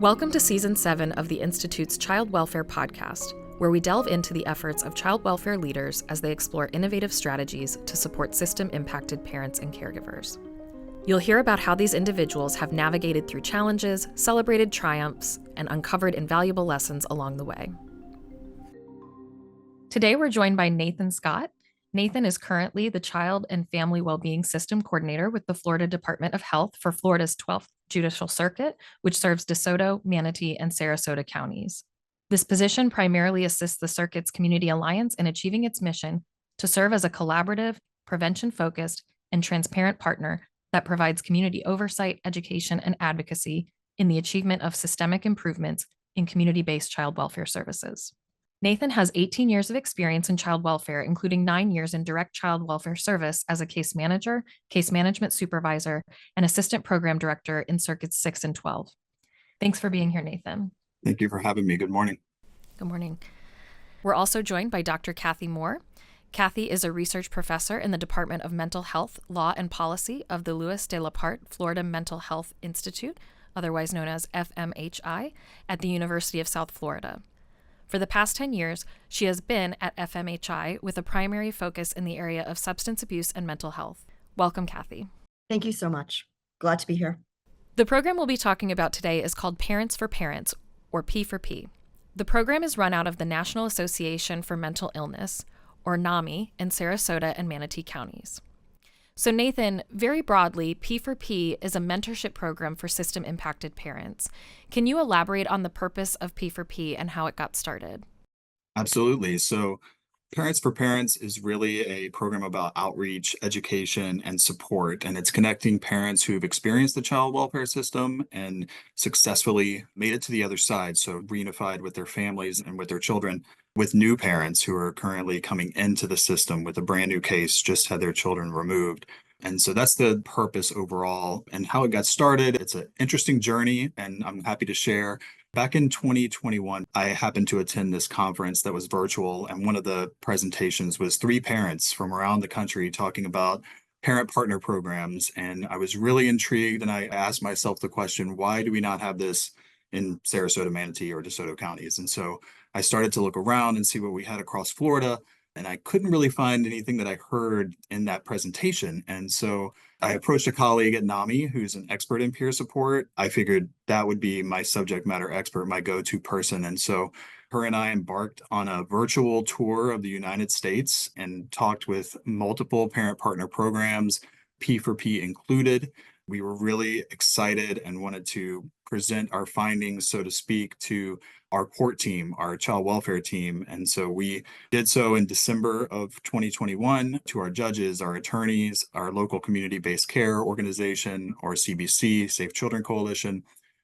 Welcome to Season 7 of the Institute's Child Welfare Podcast, where we delve into the efforts of child welfare leaders as they explore innovative strategies to support system-impacted parents and caregivers. You'll hear about how these individuals have navigated through challenges, celebrated triumphs, and uncovered invaluable lessons along the way. Today, we're joined by Nathan Scott. Nathan is currently the Child and Family Wellbeing System Coordinator with the Florida Department of Health for Florida's 12th Judicial Circuit, which serves DeSoto, Manatee, and Sarasota counties. This position primarily assists the circuit's Community Alliance in achieving its mission to serve as a collaborative, prevention-focused, and transparent partner that provides community oversight, education, and advocacy in the achievement of systemic improvements in community-based child welfare services. Nathan has 18 years of experience in child welfare, including 9 years in direct child welfare service as a case manager, case management supervisor, and assistant program director in Circuits 6 and 12. Thanks for being here, Nathan. Thank you for having me. Good morning. Good morning. We're also joined by Dr. Kathy Moore. Kathy is a research professor in the Department of Mental Health, Law, and Policy of the Louis de la Parte Florida Mental Health Institute, otherwise known as FMHI, at the University of South Florida. For the past 10 years, she has been at FMHI with a primary focus in the area of substance abuse and mental health. Welcome, Kathy. Thank you so much. Glad to be here. The program we'll be talking about today is called Parents for Parents, or P4P. The program is run out of the National Association for Mental Illness, or NAMI, in Sarasota and Manatee counties. So Nathan, very broadly, P4P is a mentorship program for system-impacted parents. Can you elaborate on the purpose of P4P and how it got started? Absolutely. So Parents for Parents is really a program about outreach, education, and support, and it's connecting parents who've experienced the child welfare system and successfully made it to the other side, so reunified with their families and with their children, with new parents who are currently coming into the system with a brand new case, just had their children removed. And so that's the purpose overall and how it got started. It's an interesting journey, and I'm happy to share. Back in 2021, I happened to attend this conference that was virtual, and one of the presentations was 3 parents from around the country talking about parent partner programs. And I was really intrigued, and I asked myself the question, why do we not have this in Sarasota, Manatee, or DeSoto counties? And so I started to look around and see what we had across Florida, and I couldn't really find anything that I heard in that presentation. And so I approached a colleague at NAMI who's an expert in peer support. I figured that would be my subject matter expert, my go-to person. And so her and I embarked on a virtual tour of the United States and talked with multiple parent partner programs, P4P included. We were really excited and wanted to present our findings, so to speak, to our court team, our child welfare team. And so we did so in December of 2021 to our judges, our attorneys, our local community-based care organization, or CBC, Safe Children Coalition,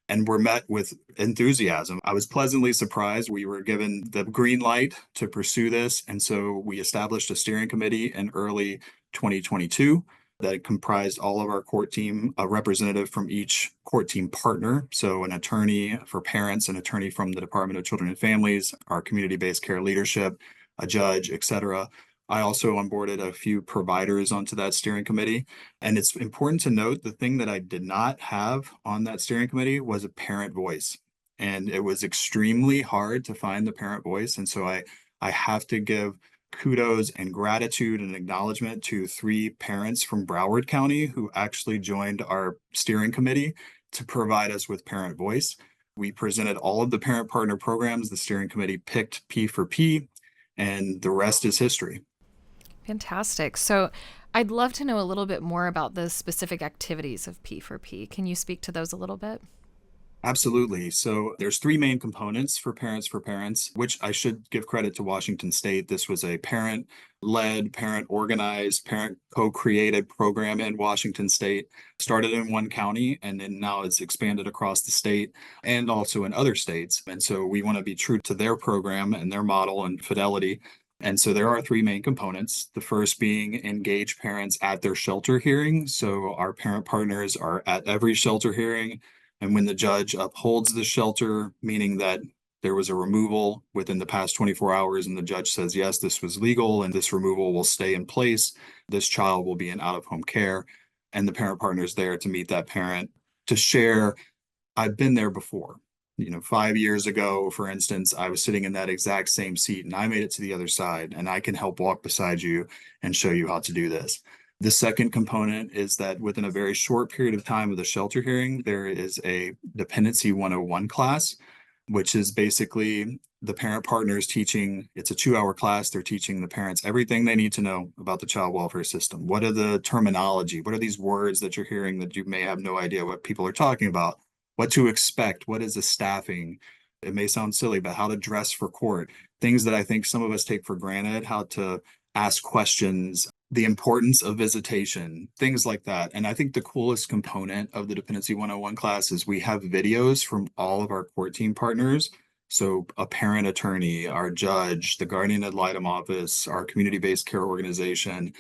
and were met with enthusiasm. I was pleasantly surprised. We were given the green light to pursue this. And so we established a steering committee in early 2022 that comprised all of our court team, a representative from each court team partner. So an attorney for parents, an attorney from the Department of Children and Families, our community-based care leadership, a judge, et cetera. I also onboarded a few providers onto that steering committee. And it's important to note the thing that I did not have on that steering committee was a parent voice. And it was extremely hard to find the parent voice. And so I have to give kudos and gratitude and acknowledgement to 3 parents from Broward County who actually joined our steering committee to provide us with parent voice. We presented all of the parent partner programs. The steering committee picked P4P, and the rest is history. Fantastic. So I'd love to know a little bit more about the specific activities of P4P. Can you speak to those a little bit? Absolutely. So there's 3 main components for Parents, which I should give credit to Washington State. This was a parent-led, parent-organized, parent co-created program in Washington State. Started in one county, and then now it's expanded across the state and also in other states. And so we want to be true to their program and their model and fidelity. And so there are 3 main components. The first being engage parents at their shelter hearing. So our parent partners are at every shelter hearing. And when the judge upholds the shelter, meaning that there was a removal within the past 24 hours and the judge says, yes, this was legal and this removal will stay in place, this child will be in out-of-home care, and the parent partner is there to meet that parent, to share, I've been there before. 5 years ago, for instance, I was sitting in that exact same seat and I made it to the other side, and I can help walk beside you and show you how to do this. The second component is that within a very short period of time of the shelter hearing, there is a dependency 101 class, which is basically the parent partners teaching. It's a 2-hour class. They're teaching the parents everything they need to know about the child welfare system. What are the terminology? What are these words that you're hearing that you may have no idea what people are talking about? What to expect? What is the staffing? It may sound silly, but how to dress for court, things that I think some of us take for granted, how to ask questions, the importance of visitation, things like that. And I think the coolest component of the Dependency 101 class is we have videos from all of our court team partners. So a parent attorney, our judge, the guardian ad litem office, our community-based care organization,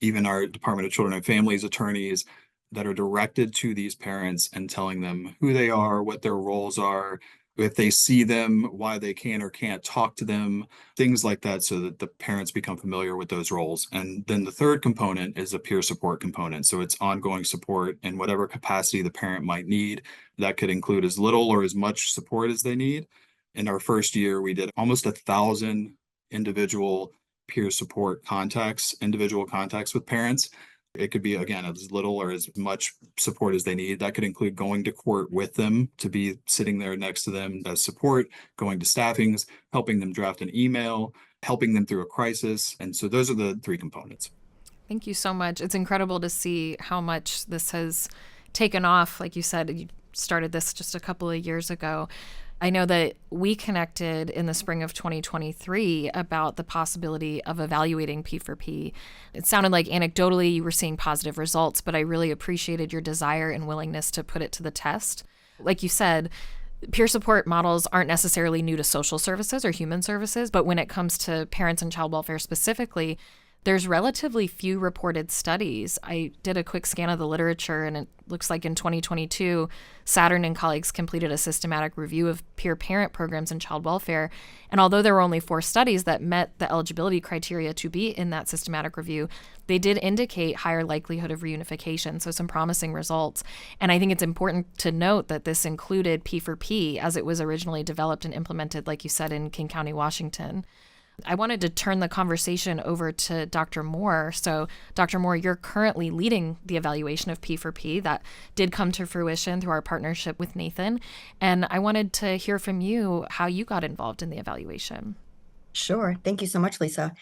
even our Department of Children and Families attorneys that are directed to these parents and telling them who they are, what their roles are, if they see them, why they can or can't talk to them, things like that, so that the parents become familiar with those roles. And then the third component is a peer support component. So it's ongoing support in whatever capacity the parent might need. That could include as little or as much support as they need. In our first year, we did almost 1,000 individual peer support contacts, individual contacts with parents. It could be, again, as little or as much support as they need. That could include going to court with them, to be sitting there next to them as support, going to staffings, helping them draft an email, helping them through a crisis. And so those are the three components. Thank you so much. It's incredible to see how much this has taken off. Like you said, you started this just a couple of years ago. I know that we connected in the spring of 2023 about the possibility of evaluating P4P. It sounded like anecdotally you were seeing positive results, but I really appreciated your desire and willingness to put it to the test. Like you said, peer support models aren't necessarily new to social services or human services, but when it comes to parents and child welfare specifically, there's relatively few reported studies. I did a quick scan of the literature, and it looks like in 2022, Saturn and colleagues completed a systematic review of peer parent programs in child welfare. And although there were only 4 studies that met the eligibility criteria to be in that systematic review, they did indicate higher likelihood of reunification, so some promising results. And I think it's important to note that this included P4P as it was originally developed and implemented, like you said, in King County, Washington. I wanted to turn the conversation over to Dr. Moore. So, Dr. Moore, you're currently leading the evaluation of P4P that did come to fruition through our partnership with Nathan. And I wanted to hear from you how you got involved in the evaluation. Sure. Thank you so much, Lisa.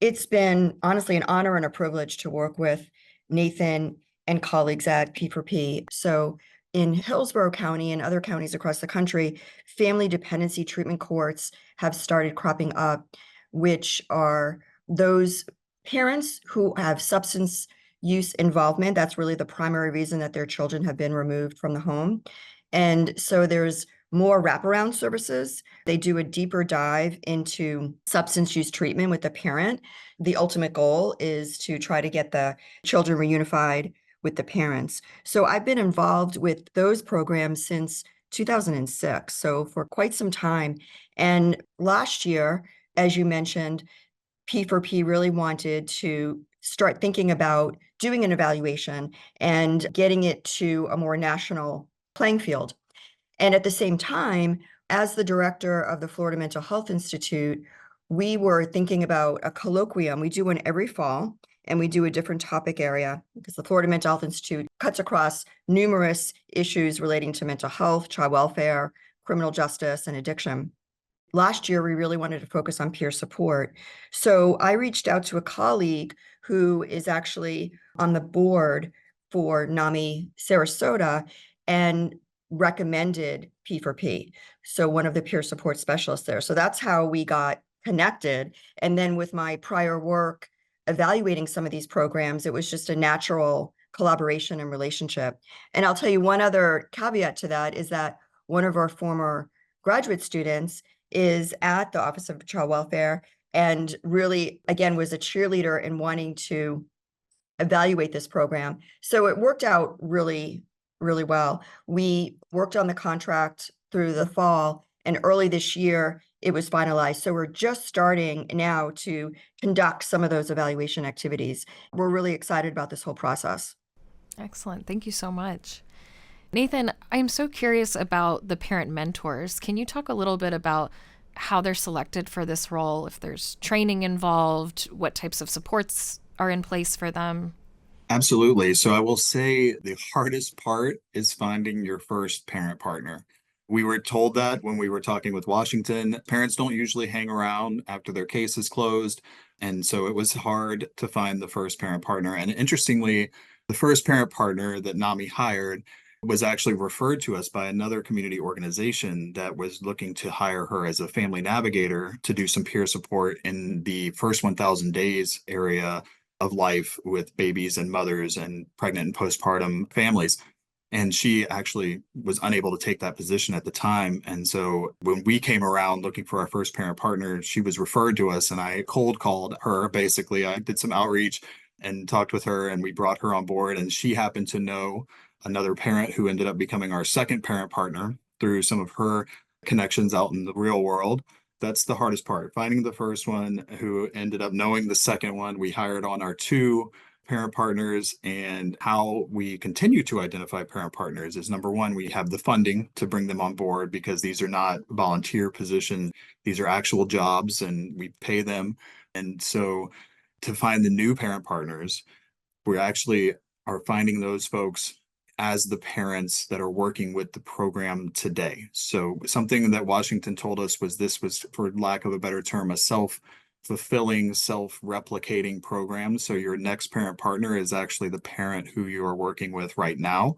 It's been honestly an honor and a privilege to work with Nathan and colleagues at P4P. So in Hillsborough County and other counties across the country, family dependency treatment courts have started cropping up, which are those parents who have substance use involvement. That's really the primary reason that their children have been removed from the home. And so there's more wraparound services. They do a deeper dive into substance use treatment with the parent. The ultimate goal is to try to get the children reunified with the parents. So I've been involved with those programs since 2006, so for quite some time. And last year, as you mentioned, P4P really wanted to start thinking about doing an evaluation and getting it to a more national playing field. And at the same time, as the director of the Florida Mental Health Institute, we were thinking about a colloquium. We do one every fall, and we do a different topic area because the Florida Mental Health Institute cuts across numerous issues relating to mental health, child welfare, criminal justice, and addiction. Last year, we really wanted to focus on peer support. So I reached out to a colleague who is actually on the board for NAMI Sarasota and recommended P4P. So one of the peer support specialists there. So that's how we got connected. And then with my prior work evaluating some of these programs, it was just a natural collaboration and relationship. And I'll tell you one other caveat to that is that one of our former graduate students is at the Office of Child Welfare and really, again, was a cheerleader in wanting to evaluate this program. So it worked out really, really well. We worked on the contract through the fall, and early this year, it was finalized. So we're just starting now to conduct some of those evaluation activities. We're really excited about this whole process. Excellent. Thank you so much. Nathan, I'm so curious about the parent mentors. Can you talk a little bit about how they're selected for this role, if there's training involved, what types of supports are in place for them? Absolutely. So I will say the hardest part is finding your first parent partner. We were told that when we were talking with Washington. Parents don't usually hang around after their case is closed. And so it was hard to find the first parent partner. And interestingly, the first parent partner that NAMI hired was actually referred to us by another community organization that was looking to hire her as a family navigator to do some peer support in the first 1,000 days area of life with babies and mothers and pregnant and postpartum families. And she actually was unable to take that position at the time. And so when we came around looking for our first parent partner, she was referred to us and I cold called her. Basically, I did some outreach and talked with her and we brought her on board. And she happened to know another parent who ended up becoming our second parent partner through some of her connections out in the real world. That's the hardest part, finding the first one who ended up knowing the second one. We hired on our two parent partners, and how we continue to identify parent partners is number one, we have the funding to bring them on board because these are not volunteer positions. These are actual jobs and we pay them. And so to find the new parent partners, we actually are finding those folks as the parents that are working with the program today. So something that Washington told us was this was, for lack of a better term, a self-fulfilling, self-replicating program. So your next parent partner is actually the parent who you are working with right now.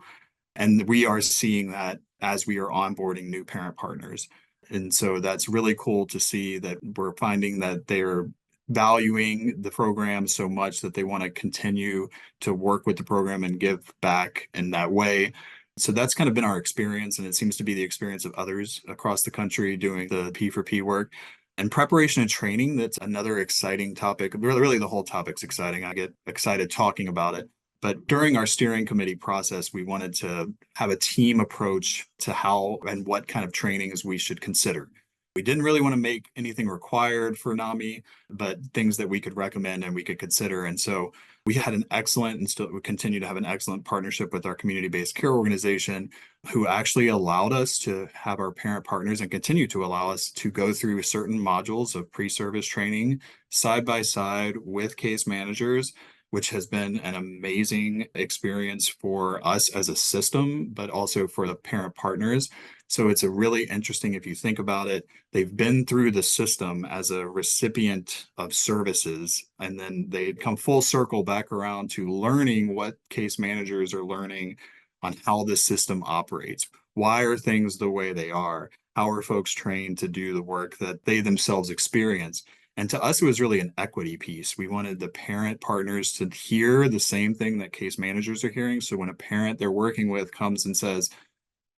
And we are seeing that as we are onboarding new parent partners. And so that's really cool to see that we're finding that they're valuing the program so much that they want to continue to work with the program and give back in that way. So that's kind of been our experience, and it seems to be the experience of others across the country doing the P4P work. And preparation and training, that's another exciting topic. Really, the whole topic's exciting. I get excited talking about it. But during our steering committee process, we wanted to have a team approach to how and what kind of trainings we should consider. We didn't really want to make anything required for NAMI, but things that we could recommend and we could consider. And so we had an excellent and still we continue to have an excellent partnership with our community-based care organization who actually allowed us to have our parent partners and continue to allow us to go through certain modules of pre-service training side by side with case managers, which has been an amazing experience for us as a system, but also for the parent partners. So it's a really interesting, if you think about it, they've been through the system as a recipient of services, and then they come full circle back around to learning what case managers are learning on how the system operates. Why are things the way they are? How are folks trained to do the work that they themselves experience? And to us, it was really an equity piece. We wanted the parent partners to hear the same thing that case managers are hearing. So when a parent they're working with comes and says,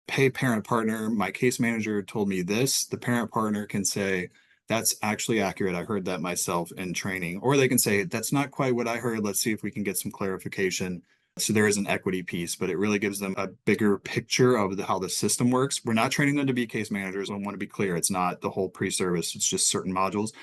hey, parent partner, my case manager told me this, the parent partner can say, that's actually accurate. I heard that myself in training. Or they can say, that's not quite what I heard. Let's see if we can get some clarification. So there is an equity piece, but it really gives them a bigger picture of how the system works. We're not training them to be case managers. I want to be clear. It's not the whole pre-service. It's just certain modules.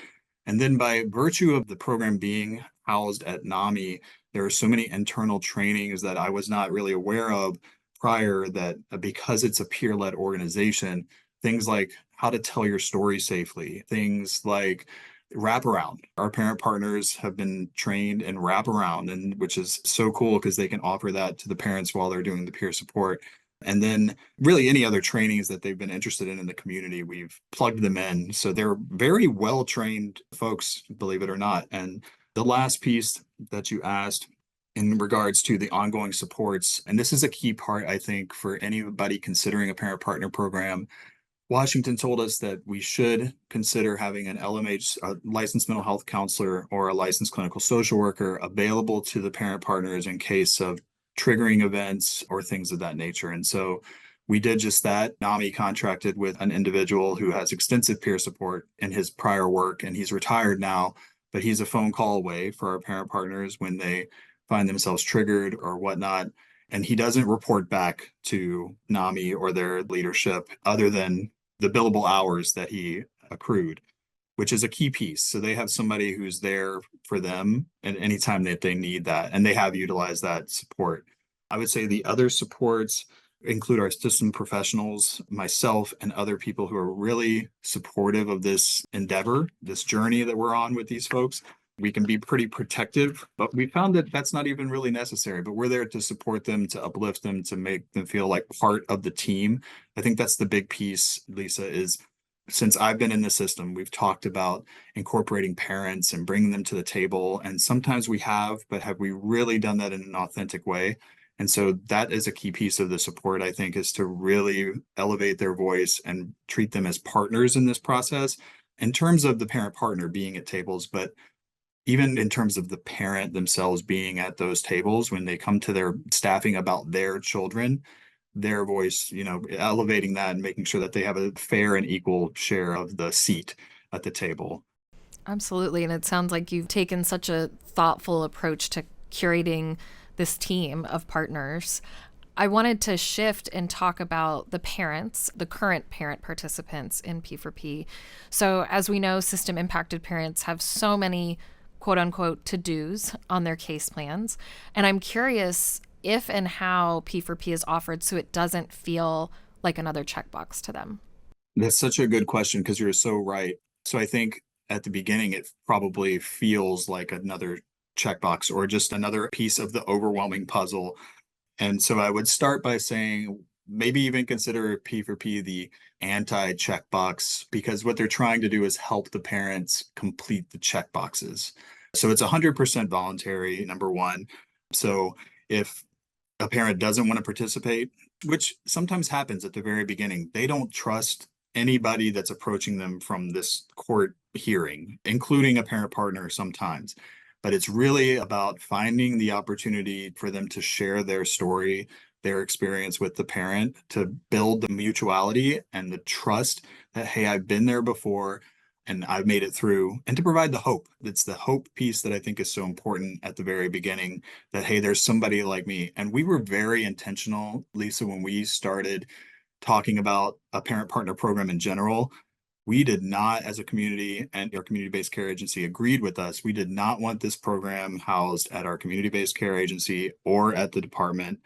And then by virtue of the program being housed at NAMI, there are so many internal trainings that I was not really aware of prior, that because it's a peer-led organization, things like how to tell your story safely, things like wraparound. Our parent partners have been trained in wraparound, and which is so cool because they can offer that to the parents while they're doing the peer support. And then really any other trainings that they've been interested in the community, we've plugged them in. So they're very well trained folks, believe it or not. And the last piece that you asked in regards to the ongoing supports, and this is a key part, I think, for anybody considering a parent partner program. Washington told us that we should consider having an LMH, a licensed mental health counselor, or a licensed clinical social worker available to the parent partners in case of triggering events or things of that nature. And so we did just that. NAMI contracted with an individual who has extensive peer support in his prior work, and he's retired now, but he's a phone call away for our parent partners when they find themselves triggered or whatnot. And he doesn't report back to NAMI or their leadership other than the billable hours that he accrued, which is a key piece. So they have somebody who's there for them at any time that they need that, and they have utilized that support. I would say the other supports, include our system professionals, myself, and other people who are really supportive of this endeavor, this journey that we're on with these folks. We can be pretty protective, but we found that that's not even really necessary. But we're there to support them, to uplift them, to make them feel like part of the team. I think that's the big piece, Lisa, is since I've been in the system, we've talked about incorporating parents and bringing them to the table. And sometimes we have, but have we really done that in an authentic way? And so that is a key piece of the support, I think, is to really elevate their voice and treat them as partners in this process in terms of the parent partner being at tables, but even in terms of the parent themselves being at those tables when they come to their staffing about their children, their voice, elevating that and making sure that they have a fair and equal share of the seat at the table. Absolutely. And it sounds like you've taken such a thoughtful approach to curating this team of partners. I wanted to shift and talk about the parents, the current parent participants in P4P. So, as we know, system impacted parents have so many quote unquote to-dos on their case plans. And I'm curious if and how P4P is offered so it doesn't feel like another checkbox to them. That's such a good question because you're so right. So I think at the beginning, it probably feels like another checkbox or just another piece of the overwhelming puzzle. And so I would start by saying maybe even consider P4P the anti-checkbox because what they're trying to do is help the parents complete the checkboxes. So it's 100% voluntary, number one. So if a parent doesn't want to participate, which sometimes happens at the very beginning, they don't trust anybody that's approaching them from this court hearing, including a parent partner sometimes. But it's really about finding the opportunity for them to share their story, their experience with the parent, to build the mutuality and the trust that, hey, I've been there before and I've made it through, and to provide the hope. It's the hope piece that I think is so important at the very beginning that, hey, there's somebody like me. And we were very intentional, Lisa, when we started talking about a parent partner program in general. We did not, as a community, and our community-based care agency agreed with us, we did not want this program housed at our community-based care agency or at the department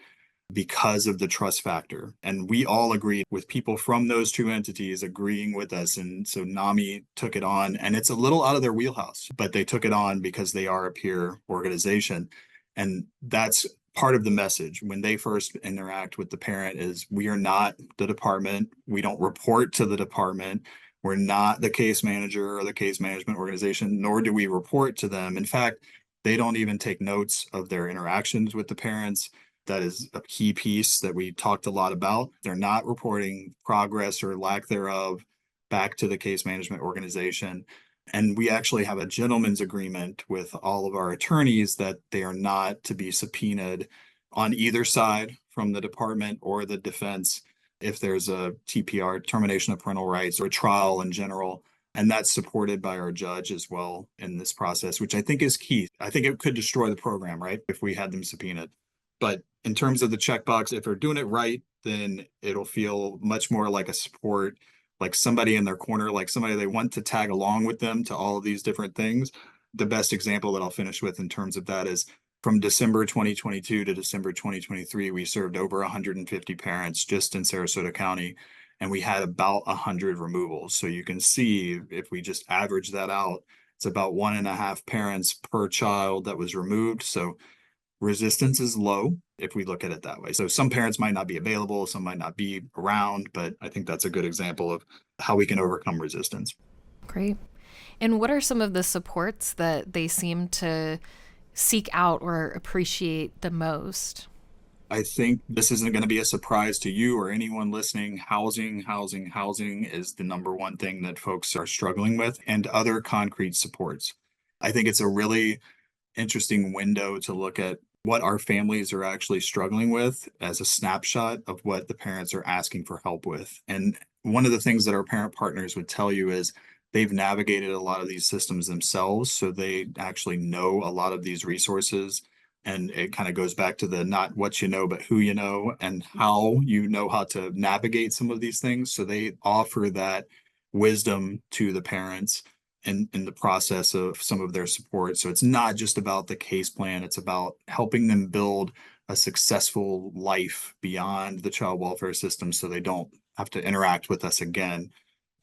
because of the trust factor. And we all agreed with people from those two entities agreeing with us. And so NAMI took it on, and it's a little out of their wheelhouse, but they took it on because they are a peer organization. And that's part of the message when they first interact with the parent is we are not the department. We don't report to the department. We're not the case manager or the case management organization, nor do we report to them. In fact, they don't even take notes of their interactions with the parents. That is a key piece that we talked a lot about. They're not reporting progress or lack thereof back to the case management organization. And we actually have a gentleman's agreement with all of our attorneys that they are not to be subpoenaed on either side from the department or the defense if there's a TPR, termination of parental rights, or trial in general. And that's supported by our judge as well in this process, which I think is key. I think it could destroy the program, right, if we had them subpoenaed. But in terms of the checkbox, if they're doing it right, then it'll feel much more like a support, like somebody in their corner, like somebody they want to tag along with them to all of these different things. The best example that I'll finish with in terms of that is from December 2022 to December 2023, we served over 150 parents just in Sarasota County, and we had about 100 removals. So you can see if we just average that out, it's about 1.5 parents per child that was removed. So resistance is low if we look at it that way. So some parents might not be available, some might not be around, but I think that's a good example of how we can overcome resistance. Great. And what are some of the supports that they seem to seek out or appreciate the most? I think this isn't going to be a surprise to you or anyone listening. Housing is the number one thing that folks are struggling with, and other concrete supports. I think it's a really interesting window to look at what our families are actually struggling with as a snapshot of what the parents are asking for help with. And one of the things that our parent partners would tell you is they've navigated a lot of these systems themselves. So they actually know a lot of these resources. And it kind of goes back to the not what you know, but who you know and how you know how to navigate some of these things. So they offer that wisdom to the parents. in the process of some of their support. So it's not just about the case plan, it's about helping them build a successful life beyond the child welfare system so they don't have to interact with us again.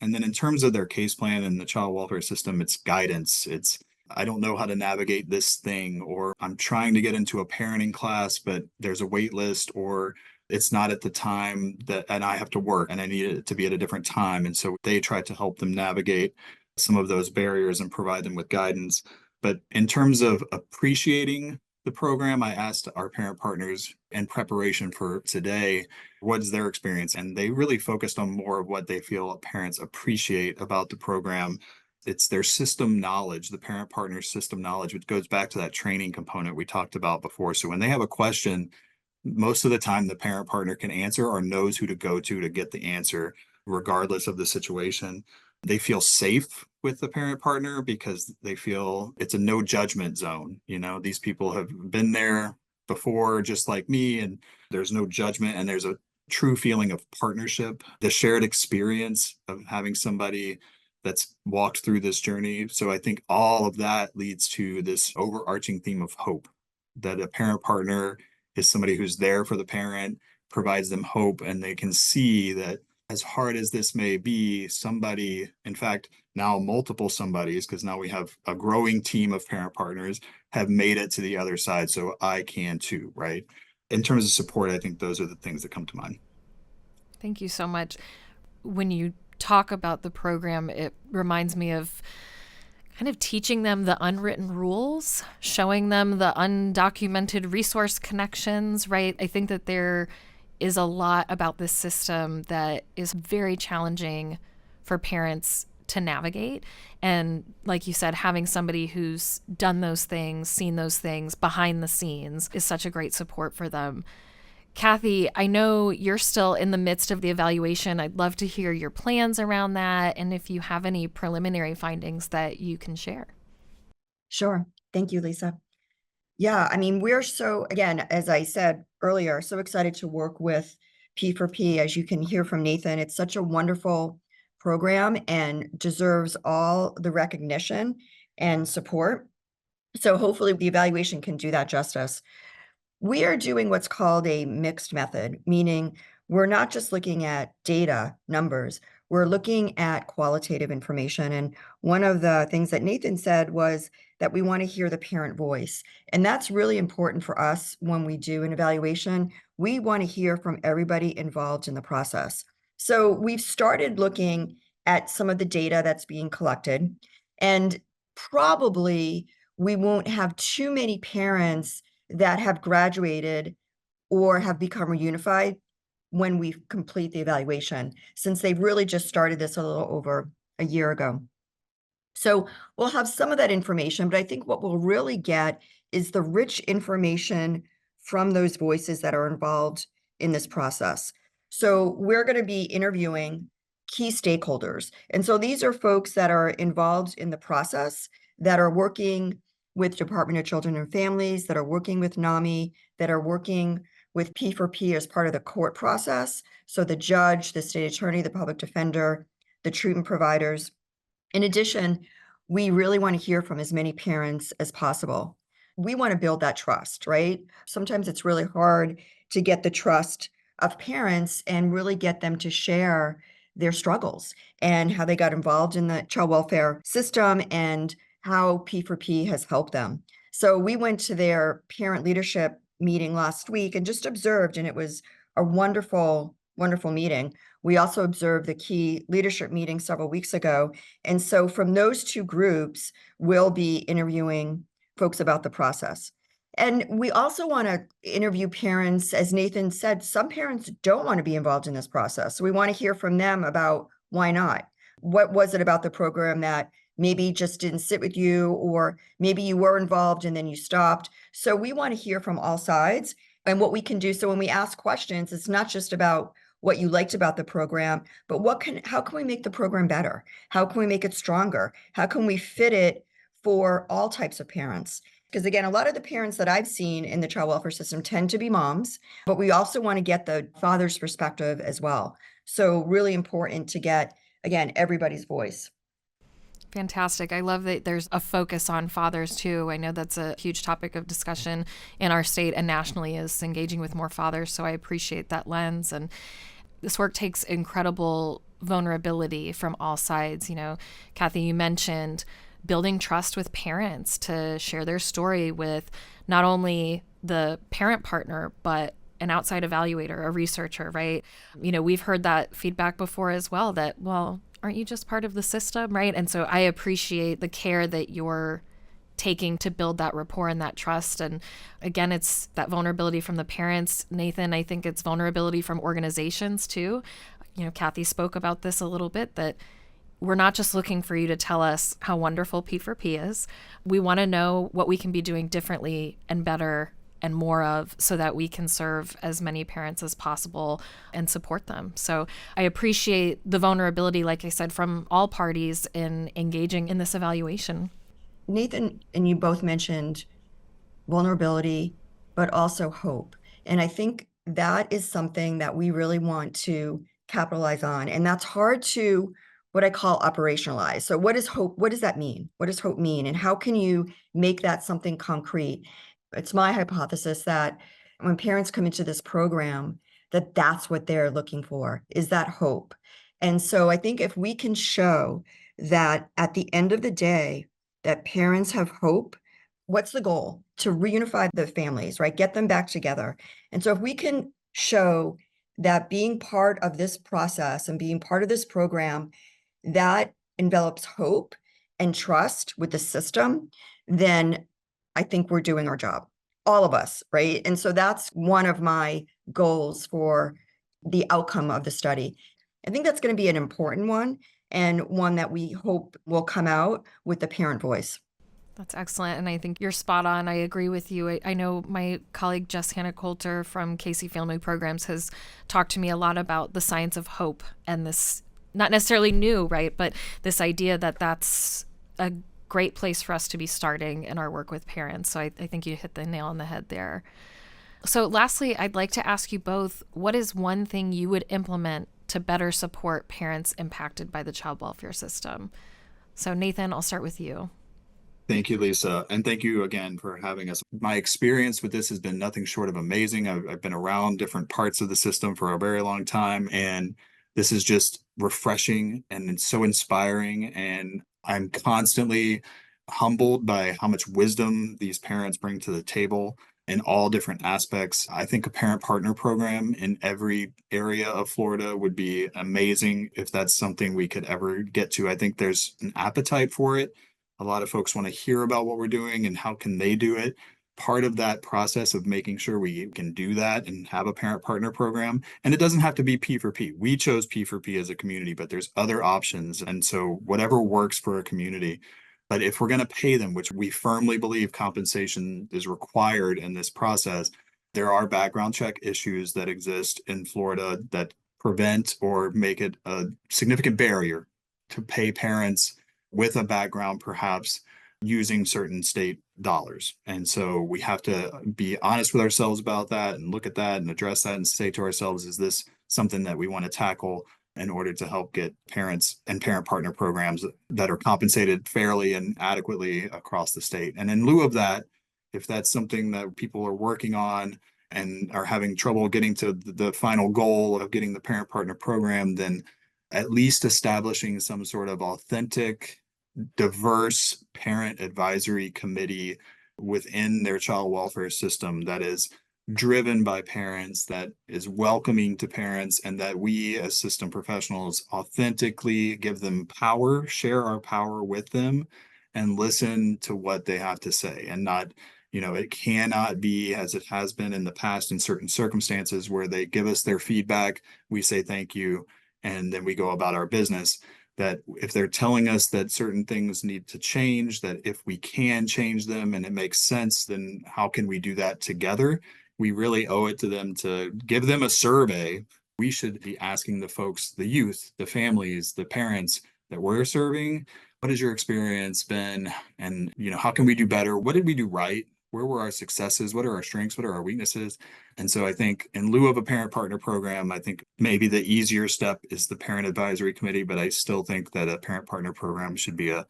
And then in terms of their case plan and the child welfare system, it's guidance. It's, I don't know how to navigate this thing, or I'm trying to get into a parenting class, but there's a wait list, or it's not at the time that, and I have to work and I need it to be at a different time. And so they try to help them navigate some of those barriers and provide them with guidance. But in terms of appreciating the program, I asked our parent partners in preparation for today, what is their experience? And they really focused on more of what they feel parents appreciate about the program. It's their system knowledge, the parent partner system knowledge, which goes back to that training component we talked about before. So when they have a question, most of the time the parent partner can answer or knows who to go to get the answer, regardless of the situation. They feel safe with the parent partner because they feel it's a no judgment zone. You know, these people have been there before, just like me, and there's no judgment and there's a true feeling of partnership, the shared experience of having somebody that's walked through this journey. So I think all of that leads to this overarching theme of hope, that a parent partner is somebody who's there for the parent, provides them hope, and they can see that as hard as this may be, somebody, in fact, now multiple somebodies, because now we have a growing team of parent partners, have made it to the other side. So I can too, right? In terms of support, I think those are the things that come to mind. Thank you so much. When you talk about the program, it reminds me of kind of teaching them the unwritten rules, showing them the undocumented resource connections, right? I think that there is a lot about this system that is very challenging for parents to navigate. And like you said, having somebody who's done those things, seen those things behind the scenes is such a great support for them. Kathy, I know you're still in the midst of the evaluation. I'd love to hear your plans around that and if you have any preliminary findings that you can share. Sure. Thank you, Lisa. Yeah, I mean, we're so, again, as I said earlier, so excited to work with P4P. As you can hear from Nathan, it's such a wonderful program and deserves all the recognition and support. So hopefully the evaluation can do that justice. We are doing what's called a mixed method, meaning we're not just looking at data, numbers, we're looking at qualitative information. And one of the things that Nathan said was that we want to hear the parent voice. And that's really important for us when we do an evaluation. We want to hear from everybody involved in the process. So we've started looking at some of the data that's being collected, and probably we won't have too many parents that have graduated or have become reunified when we complete the evaluation, since they've really just started this a little over a year ago. So we'll have some of that information, but I think what we'll really get is the rich information from those voices that are involved in this process. So we're going to be interviewing key stakeholders. And so these are folks that are involved in the process, that are working with Department of Children and Families, that are working with NAMI, that are working with P4P as part of the court process. So the judge, the state attorney, the public defender, the treatment providers. In addition, we really want to hear from as many parents as possible. We want to build that trust, right? Sometimes it's really hard to get the trust of parents and really get them to share their struggles and how they got involved in the child welfare system and how P4P has helped them. So we went to their parent leadership meeting last week and just observed, and it was a wonderful, wonderful meeting. We also observed the key leadership meeting several weeks ago. And so from those two groups, we'll be interviewing folks about the process. And we also want to interview parents. As Nathan said, some parents don't want to be involved in this process. So we want to hear from them about why not. What was it about the program that maybe just didn't sit with you, or maybe you were involved and then you stopped? So we want to hear from all sides and what we can do. So when we ask questions, it's not just about what you liked about the program, but how can we make the program better? How can we make it stronger? How can we fit it for all types of parents? Because again, a lot of the parents that I've seen in the child welfare system tend to be moms, but we also want to get the father's perspective as well. So really important to get, again, everybody's voice. Fantastic. I love that there's a focus on fathers too. I know that's a huge topic of discussion in our state and nationally, is engaging with more fathers. So I appreciate that lens. And this work takes incredible vulnerability from all sides. You know, Kathy, you mentioned building trust with parents to share their story with not only the parent partner, but an outside evaluator, a researcher, right? You know, we've heard that feedback before as well, that, well, aren't you just part of the system, right? And so I appreciate the care that you're taking to build that rapport and that trust. And again, it's that vulnerability from the parents. Nathan, I think it's vulnerability from organizations too. You know, Kathy spoke about this a little bit, that we're not just looking for you to tell us how wonderful P4P is. We want to know what we can be doing differently and better and more of, so that we can serve as many parents as possible and support them. So I appreciate the vulnerability, like I said, from all parties in engaging in this evaluation. Nathan and you both mentioned vulnerability, but also hope. And I think that is something that we really want to capitalize on. And that's hard to what I call operationalize. So what is hope? What does that mean? What does hope mean? And how can you make that something concrete? It's my hypothesis that when parents come into this program, that that's what they're looking for, is that hope. And so I think if we can show that at the end of the day, that parents have hope, what's the goal? To reunify the families, right? Get them back together. And so if we can show that being part of this process and being part of this program, that envelops hope and trust with the system, then I think we're doing our job, all of us, right? And so that's one of my goals for the outcome of the study. I think that's going to be an important one, and one that we hope will come out with the parent voice. That's excellent. And I think you're spot on. I agree with you. I know my colleague Jess Hannah Coulter from Casey Family Programs has talked to me a lot about the science of hope, and this, not necessarily new, right? But this idea that that's a great place for us to be starting in our work with parents. So I think you hit the nail on the head there. So lastly, I'd like to ask you both, what is one thing you would implement to better support parents impacted by the child welfare system? So Nathan, I'll start with you. Thank you, Lisa. And thank you again for having us. My experience with this has been nothing short of amazing. I've been around different parts of the system for a very long time, and this is just refreshing and it's so inspiring. And I'm constantly humbled by how much wisdom these parents bring to the table in all different aspects. I think a parent partner program in every area of Florida would be amazing if that's something we could ever get to. I think there's an appetite for it. A lot of folks want to hear about what we're doing and how can they do it. Part of that process of making sure we can do that and have a parent partner program. And it doesn't have to be P4P. We chose P4P as a community, but there's other options. And so whatever works for a community. But if we're going to pay them, which we firmly believe compensation is required in this process, there are background check issues that exist in Florida that prevent or make it a significant barrier to pay parents with a background, perhaps using certain state dollars. And so we have to be honest with ourselves about that and look at that and address that and say to ourselves, is this something that we want to tackle in order to help get parents and parent partner programs that are compensated fairly and adequately across the state? And in lieu of that, if that's something that people are working on and are having trouble getting to the final goal of getting the parent partner program, then at least establishing some sort of authentic, diverse parent advisory committee within their child welfare system that is driven by parents, that is welcoming to parents, and that we as system professionals authentically give them power, share our power with them, and listen to what they have to say. And not, it cannot be as it has been in the past in certain circumstances where they give us their feedback, we say thank you, and then we go about our business. That if they're telling us that certain things need to change, that if we can change them and it makes sense, then how can we do that together? We really owe it to them to give them a survey. We should be asking the folks, the youth, the families, the parents that we're serving, what has your experience been? And, how can we do better? What did we do right? where were our successes? What are our strengths? What are our weaknesses? And so I think in lieu of a parent partner program, I think maybe the easier step is the parent advisory committee, but I still think that a parent partner program should be a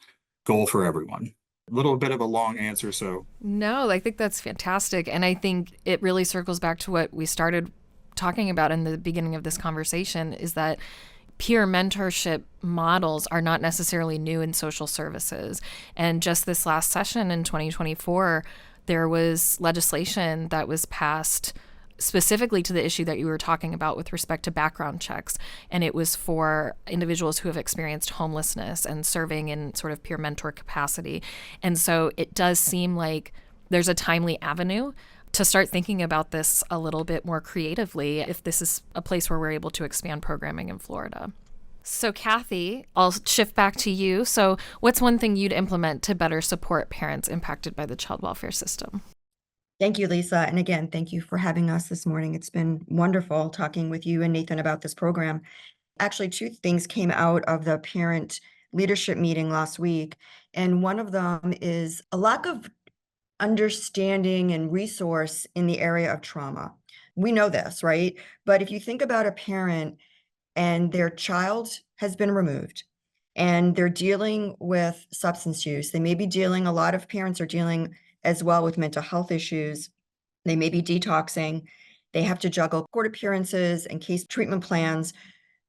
goal for everyone. A little bit of a long answer, so. No, I think that's fantastic. And I think it really circles back to what we started talking about in the beginning of this conversation, is that peer mentorship models are not necessarily new in social services. And just this last session in 2024, there was legislation that was passed specifically to the issue that you were talking about with respect to background checks. And it was for individuals who have experienced homelessness and serving in sort of peer mentor capacity. And so it does seem like there's a timely avenue to start thinking about this a little bit more creatively if this is a place where we're able to expand programming in Florida. So Kathy, I'll shift back to you. So what's one thing you'd implement to better support parents impacted by the child welfare system? Thank you, Lisa. And again, thank you for having us this morning. It's been wonderful talking with you and Nathan about this program. Actually, two things came out of the parent leadership meeting last week. And one of them is a lack of understanding and resource in the area of trauma. We know this, right? But if you think about a parent and their child has been removed and they're dealing with substance use, they may be dealing, a lot of parents are dealing as well with mental health issues. They may be detoxing. They have to juggle court appearances and case treatment plans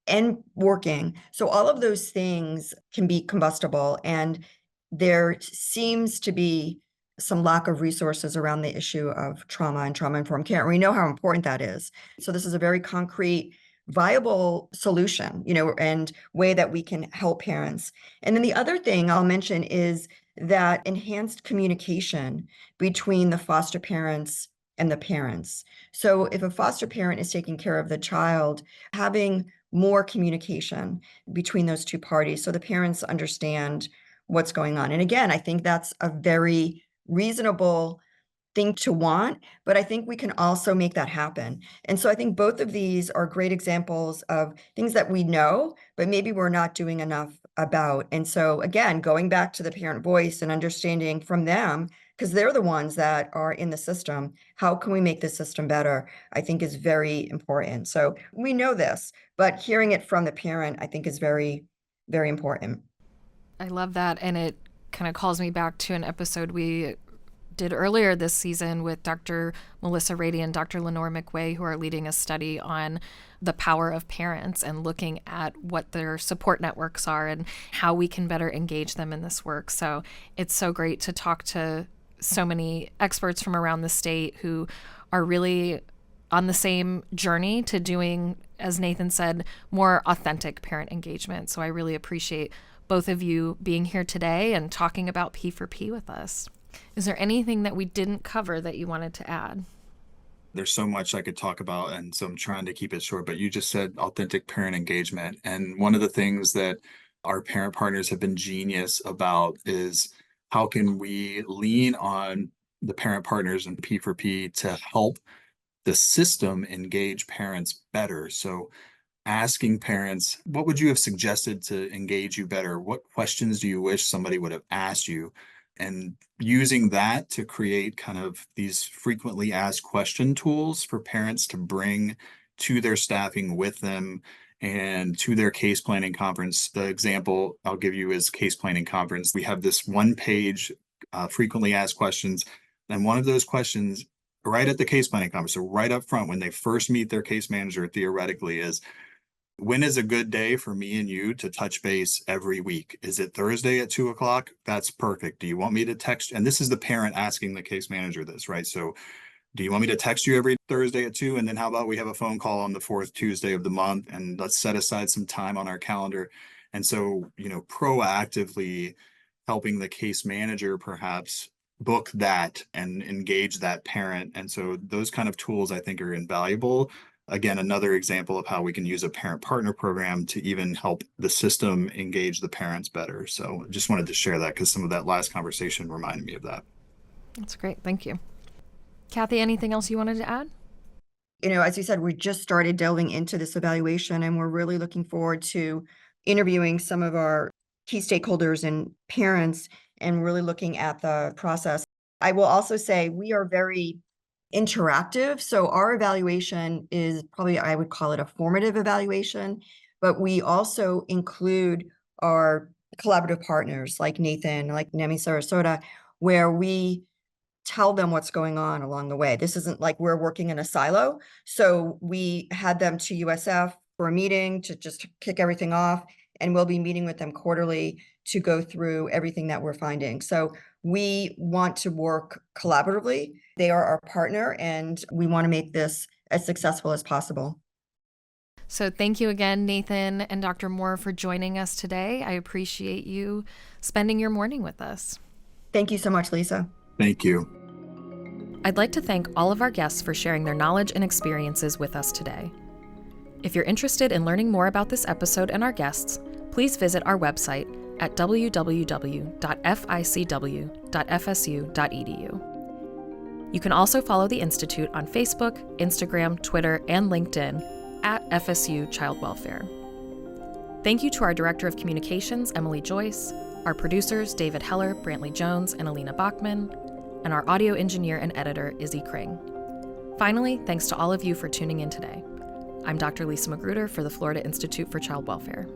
and working. So all of those things can be combustible, and there seems to be some lack of resources around the issue of trauma and trauma-informed care. And we know how important that is. So this is a very concrete, viable solution, and way that we can help parents. And then the other thing I'll mention is that enhanced communication between the foster parents and the parents. So if a foster parent is taking care of the child, having more communication between those two parties so the parents understand what's going on. And again, I think that's a very reasonable thing to want, but I think we can also make that happen. And so I think both of these are great examples of things that we know, but maybe we're not doing enough about. And so again, going back to the parent voice and understanding from them, because they're the ones that are in the system, how can we make the system better, I think is very important. So we know this, but hearing it from the parent, I think is very, very important. I love that. And it kind of calls me back to an episode we did earlier this season with Dr. Melissa Rady and Dr. Lenore McWay, who are leading a study on the power of parents and looking at what their support networks are and how we can better engage them in this work. So it's so great to talk to so many experts from around the state who are really on the same journey to doing, as Nathan said, more authentic parent engagement. So I really appreciate both of you being here today and talking about P4P with us. Is there anything that we didn't cover that you wanted to add? There's so much I could talk about, and so I'm trying to keep it short, but you just said authentic parent engagement. And one of the things that our parent partners have been genius about is how can we lean on the parent partners and P4P to help the system engage parents better. So asking parents, what would you have suggested to engage you better? What questions do you wish somebody would have asked you? And using that to create kind of these frequently asked question tools for parents to bring to their staffing with them and to their case planning conference. The example I'll give you is case planning conference. We have this one page frequently asked questions. And one of those questions right at the case planning conference, so right up front when they first meet their case manager, theoretically, is when is a good day for me and you to touch base every week? Is it Thursday at 2:00? That's perfect. Do you want me to text? And this is the parent asking the case manager this, right? So do you want me to text you every Thursday at 2? And then how about we have a phone call on the fourth Tuesday of the month and let's set aside some time on our calendar. And so, proactively helping the case manager perhaps book that and engage that parent. And so those kind of tools I think are invaluable. Again, another example of how we can use a parent partner program to even help the system engage the parents better. So just wanted to share that because some of that last conversation reminded me of that. That's great. Thank you. Kathy, anything else you wanted to add? As you said, we just started delving into this evaluation, and we're really looking forward to interviewing some of our key stakeholders and parents and really looking at the process. I will also say we are very interactive. So our evaluation is probably, I would call it a formative evaluation, but we also include our collaborative partners like Nathan, like NEMI Sarasota, where we tell them what's going on along the way. This isn't like we're working in a silo. So we had them to USF for a meeting to just kick everything off, and we'll be meeting with them quarterly to go through everything that we're finding. So we want to work collaboratively. They are our partner, and we want to make this as successful as possible. So thank you again, Nathan and Dr. Moore, for joining us today. I appreciate you spending your morning with us. Thank you so much, Lisa. Thank you. I'd like to thank all of our guests for sharing their knowledge and experiences with us today. If you're interested in learning more about this episode and our guests, please visit our website at www.ficw.fsu.edu. You can also follow the Institute on Facebook, Instagram, Twitter, and LinkedIn at FSU Child Welfare. Thank you to our Director of Communications, Emily Joyce, our producers, David Heller, Brantley Jones, and Alina Bachman, and our audio engineer and editor, Izzy Kring. Finally, thanks to all of you for tuning in today. I'm Dr. Lisa Magruder for the Florida Institute for Child Welfare.